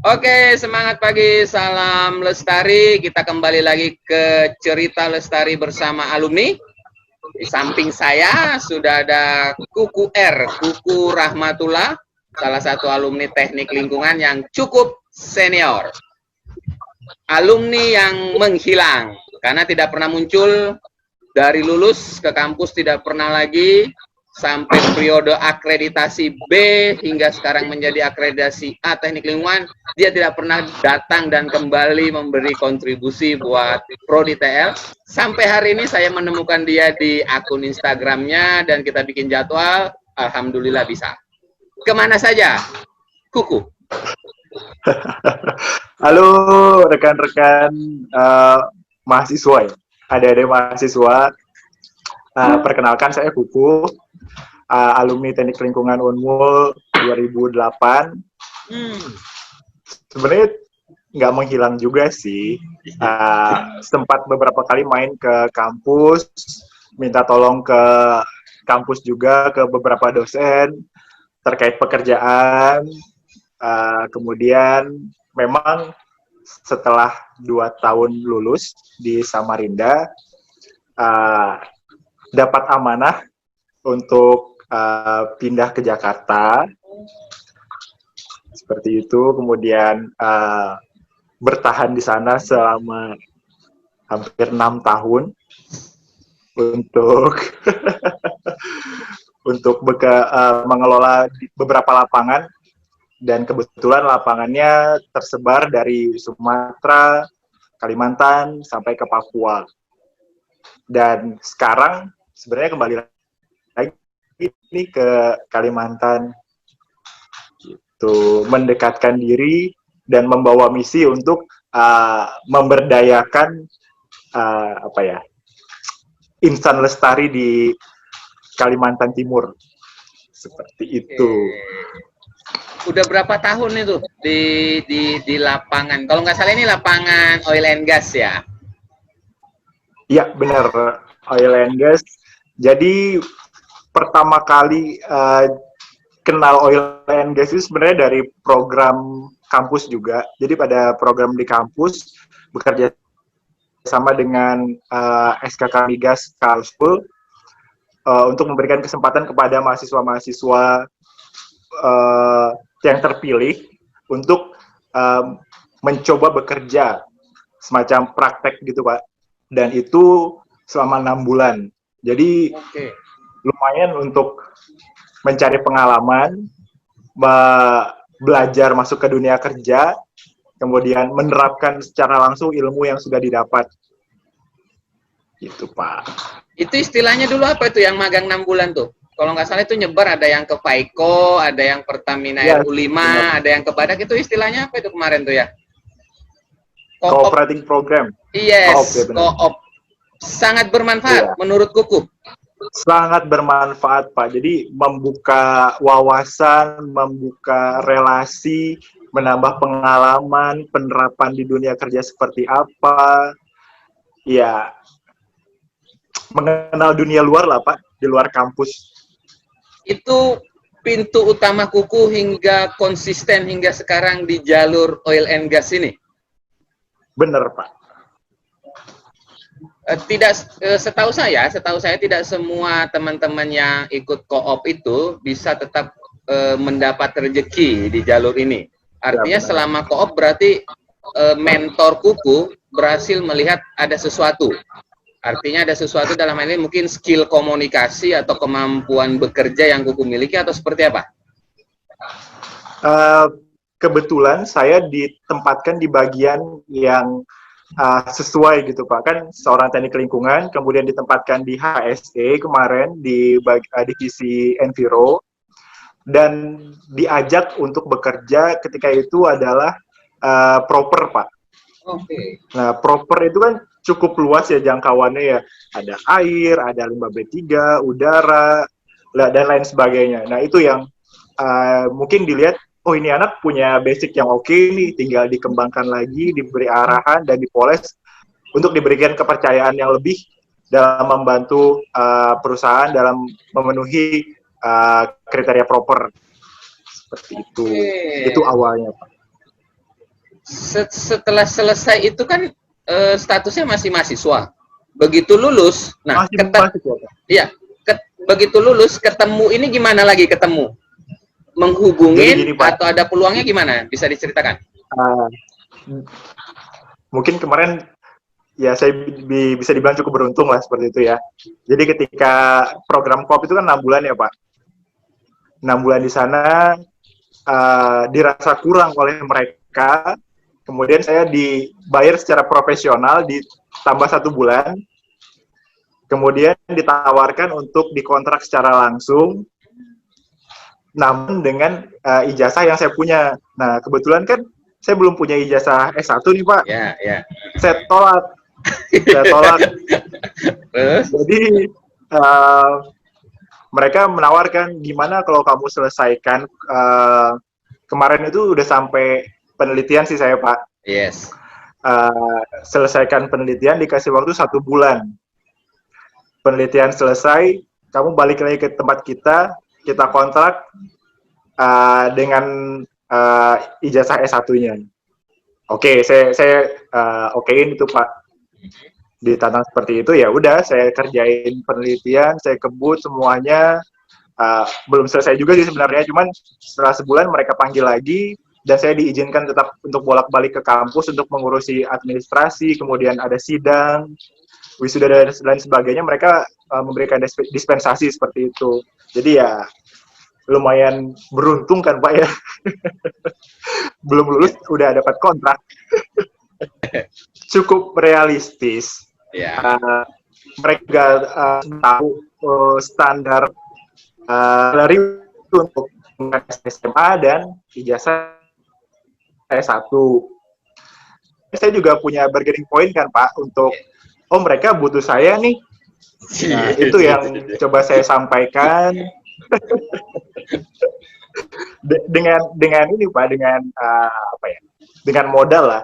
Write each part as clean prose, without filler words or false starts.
Oke, semangat pagi, salam lestari. Kita kembali lagi ke cerita lestari bersama alumni. Di samping saya sudah ada Kuku R, Kuku Rahmatullah, salah satu alumni teknik lingkungan yang cukup senior. Alumni yang menghilang karena tidak pernah muncul, dari lulus ke kampus tidak pernah lagi, sampai periode akreditasi B hingga sekarang menjadi akreditasi A teknik lingkungan, dia tidak pernah datang dan kembali memberi kontribusi buat Prodi TL. Sampai hari ini saya menemukan dia di akun Instagramnya dan kita bikin jadwal, alhamdulillah bisa. Kemana saja, Kuku? Halo rekan-rekan mahasiswa ya. Adik-adik mahasiswa, perkenalkan saya Kuku, alumni Teknik Lingkungan Unmul 2008. Sebenarnya nggak menghilang juga sih. Sempat beberapa kali main ke kampus, minta tolong ke kampus juga, ke beberapa dosen terkait pekerjaan. Kemudian memang setelah 2 tahun lulus di Samarinda, dapat amanah untuk pindah ke Jakarta. Seperti itu, kemudian bertahan di sana selama hampir 6 tahun untuk untuk mengelola beberapa lapangan. Dan kebetulan lapangannya tersebar dari Sumatera, Kalimantan, sampai ke Papua. Dan sekarang sebenarnya kembali lagi ini ke Kalimantan, gitu, mendekatkan diri dan membawa misi untuk memberdayakan insan lestari di Kalimantan Timur. Seperti itu. Udah berapa tahun itu di lapangan? Kalau nggak salah ini lapangan oil and gas ya? Iya, benar, oil and gas. Jadi pertama kali kenal oil and gas itu sebenarnya dari program kampus juga. Jadi pada program di kampus bekerja sama dengan SKK Migas Kalsul untuk memberikan kesempatan kepada mahasiswa-mahasiswa yang terpilih untuk mencoba bekerja semacam praktek gitu Pak, dan itu selama 6 bulan. Jadi lumayan untuk mencari pengalaman, belajar masuk ke dunia kerja, kemudian menerapkan secara langsung ilmu yang sudah didapat. Gitu Pak. Itu istilahnya dulu apa itu yang magang 6 bulan tuh? Kalau nggak salah itu nyebar, ada yang ke Paiko, ada yang Pertamina RU5, ada yang ke Badak. Itu istilahnya apa itu kemarin tuh ya? Cooperating program. Yes, co-op. Sangat bermanfaat menurut Kuku. Sangat bermanfaat Pak. Jadi membuka wawasan, membuka relasi, menambah pengalaman, penerapan di dunia kerja seperti apa. Ya, mengenal dunia luar lah Pak, di luar kampus. Itu pintu utama Kuku hingga konsisten hingga sekarang di jalur oil and gas ini? Bener Pak. Tidak, setahu saya tidak semua teman-teman yang ikut co-op itu bisa tetap mendapat rezeki di jalur ini. Artinya ya, selama co-op berarti mentor Kuku berhasil melihat ada sesuatu. Artinya ada sesuatu dalam hal ini mungkin skill komunikasi atau kemampuan bekerja yang Kuku miliki atau seperti apa? Kebetulan saya ditempatkan di bagian yang sesuai gitu Pak, kan seorang teknik lingkungan, kemudian ditempatkan di HSE kemarin di divisi Enviro, dan diajak untuk bekerja ketika itu adalah proper Pak. Nah, proper itu kan cukup luas ya jangkauannya ya, ada air, ada limbah B3, udara, dan lain sebagainya. Nah itu yang mungkin dilihat, oh ini anak punya basic yang oke nih, tinggal dikembangkan lagi, diberi arahan dan dipoles untuk diberikan kepercayaan yang lebih dalam membantu perusahaan dalam memenuhi kriteria proper. Seperti itu. Itu awalnya Pak. setelah selesai itu kan statusnya masih mahasiswa. Begitu lulus, nah Masih masih ya, Pak. iya, begitu lulus ketemu ini gimana lagi ketemu? Jadi Menghubungin gini Pak, atau ada peluangnya gimana? Bisa diceritakan? uh, mungkin kemarin ya saya bisa dibilang cukup beruntung lah seperti itu ya. Jadi ketika program KOP itu kan 6 bulan ya Pak. 6 bulan di sana dirasa kurang oleh mereka. Kemudian saya dibayar secara profesional ditambah 1 bulan. Kemudian ditawarkan untuk dikontrak secara langsung, namun dengan ijazah yang saya punya. Nah, kebetulan kan saya belum punya ijazah S1 nih, Pak. Ya, ya. Saya tolak. Saya tolak. Terus? Jadi, mereka menawarkan, gimana kalau kamu selesaikan, kemarin itu udah sampai penelitian sih saya, Pak. Yes. Selesaikan penelitian, dikasih waktu 1 bulan. Penelitian selesai, kamu balik lagi ke tempat kita kontrak dengan ijazah S1-nya. Oke, saya okein itu Pak. Ditantang seperti itu, ya udah saya kerjain penelitian, saya kebut semuanya. Belum selesai juga sih sebenarnya, cuman setelah sebulan mereka panggil lagi dan saya diizinkan tetap untuk bolak-balik ke kampus untuk mengurusi administrasi, kemudian ada sidang, wisuda dan sebagainya. Mereka memberikan dispensasi seperti itu. Jadi ya lumayan beruntung kan Pak ya. Belum lulus udah dapat kontrak. Cukup realistis. Ya. Mereka tahu standar dari untuk SMA dan ijazah S1. Saya juga punya bargaining point kan Pak untuk mereka butuh saya nih. Nah, itu yang coba saya sampaikan. dengan ini Pak, dengan apa ya? Dengan modal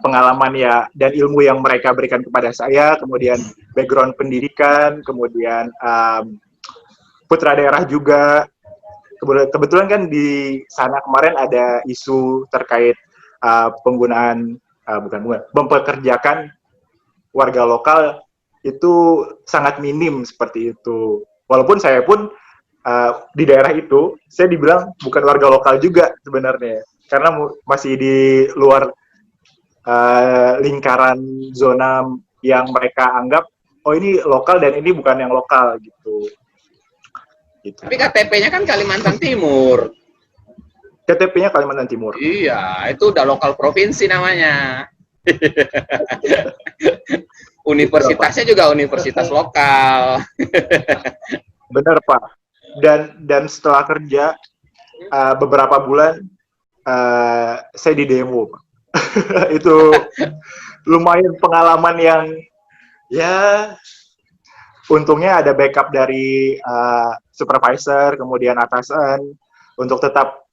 pengalaman ya dan ilmu yang mereka berikan kepada saya, kemudian background pendidikan, kemudian putra daerah juga. Kebetulan kan di sana kemarin ada isu terkait penggunaan mempekerjakan warga lokal itu sangat minim seperti itu. Walaupun saya pun di daerah itu saya dibilang bukan warga lokal juga sebenarnya, karena masih di luar lingkaran zona yang mereka anggap ini lokal dan ini bukan yang lokal gitu. Tapi KTP-nya kan Kalimantan Timur. KTP-nya Kalimantan Timur. Iya, itu udah lokal provinsi namanya. Universitasnya juga universitas lokal. Benar Pak. Dan setelah kerja beberapa bulan saya di demo Pak. Itu lumayan pengalaman yang ya untungnya ada backup dari supervisor, kemudian atasan untuk tetap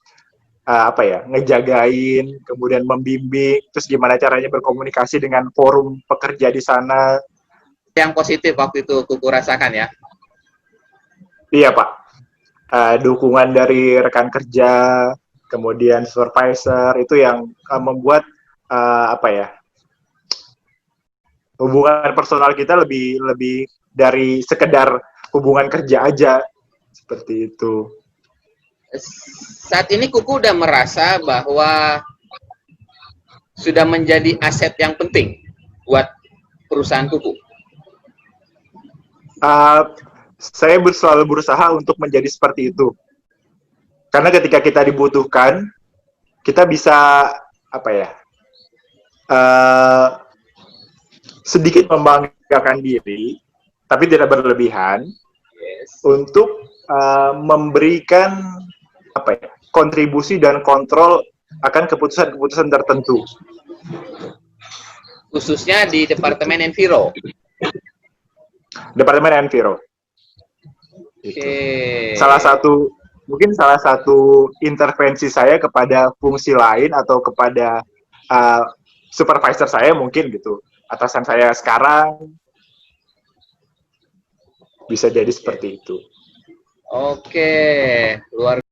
ngejagain, kemudian membimbing, terus gimana caranya berkomunikasi dengan forum pekerja di sana. Yang positif waktu itu Kuku rasakan ya? Iya Pak, dukungan dari rekan kerja, kemudian supervisor, itu yang membuat hubungan personal kita lebih dari sekedar hubungan kerja aja, seperti itu. Saat ini Kuku udah merasa bahwa sudah menjadi aset yang penting buat perusahaan Kuku. Saya selalu berusaha untuk menjadi seperti itu. Karena ketika kita dibutuhkan, kita bisa sedikit membanggakan diri, tapi tidak berlebihan, untuk memberikan kontribusi dan kontrol akan keputusan-keputusan tertentu. Khususnya di Departemen Enviro. Departemen Enviro. Okay. Mungkin salah satu intervensi saya kepada fungsi lain atau kepada supervisor saya mungkin gitu, atasan saya sekarang, bisa jadi seperti itu. Oke, luar